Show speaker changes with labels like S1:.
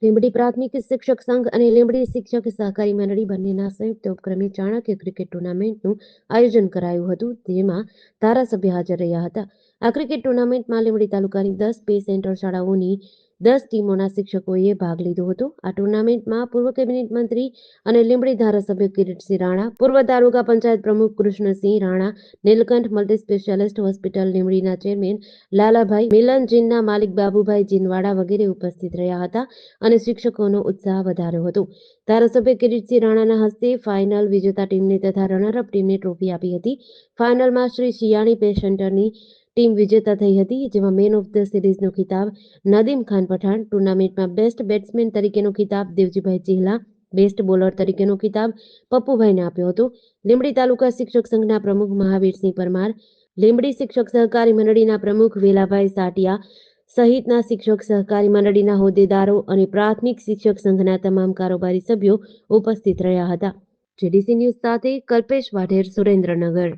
S1: લીંબડી પ્રાથમિક શિક્ષક સંઘ અને લીંબડી શિક્ષક સહકારી મંડળી બંનેના સંયુક્ત ઉપક્રમે ચાણક્ય ક્રિકેટ ટુર્નામેન્ટનું આયોજન કરાયું હતું, જેમાં ધારાસભ્ય હાજર રહ્યા હતા. આ ક્રિકેટ ટુર્નામેન્ટમાં લીંબડી તાલુકાની 10 પે સેન્ટર શાળાઓની 10 ટીમોના શિક્ષકોએ ભાગ લીધો હતો. આ ટુર્નામેન્ટમાં પૂર્વ કેબિનેટ મંત્રી અને લીંબડી ધારાસભ્ય કિરીટસિંહ રાણા, પૂર્વ તાલુકા પંચાયત પ્રમુખ Krishnasinh Rana, Nilkanth multi specialist hospital લીંબડીના ચેરમેન લાલાભાઈ, મિલન જીનના માલિક બાબુભાઈ જીનવાડા વગેરે ઉપસ્થિત રહ્યા હતા અને શિક્ષકોનો ઉત્સાહ વધાર્યો હતો. ધારાસભ્ય કિરીટસિંહ રાણાના હસ્તે ફાઇનલ વિજેતા ટીમને તથા રનરઅપ ટીમને ટ્રોફી આપી હતી. ફાઇનલમાં શ્રી શિયાળી પે સેન્ટરની ટીમ વિજેતા થઈ હતી, જેમાં મેન ઓફ ધ સિરીઝનો ખિતાબ નદીમ ખાન પઠાણ, ટુર્નામેન્ટમાં બેસ્ટ બેટ્સમેન તરીકેનો ખિતાબ દેવજીભાઈ ચિહલા, બેસ્ટ બોલર તરીકેનો ખિતાબ પપ્પુભાઈને આપ્યો હતો. લીંબડી તાલુકા શિક્ષક સંઘના પ્રમુખ મહાવીરસિંહ પરમાર, લીંબડી શિક્ષક સહકારી મંડળીના પ્રમુખ વેલાભાઈ સાટિયા સહિતના શિક્ષક સહકારી મંડળીના હોદ્દેદારો અને પ્રાથમિક શિક્ષક સંઘના તમામ કારોબારી સભ્યો ઉપસ્થિત રહ્યા હતા. જેડીસી ન્યૂઝ સાથે કલ્પેશ વાઢેર, સુરેન્દ્રનગર.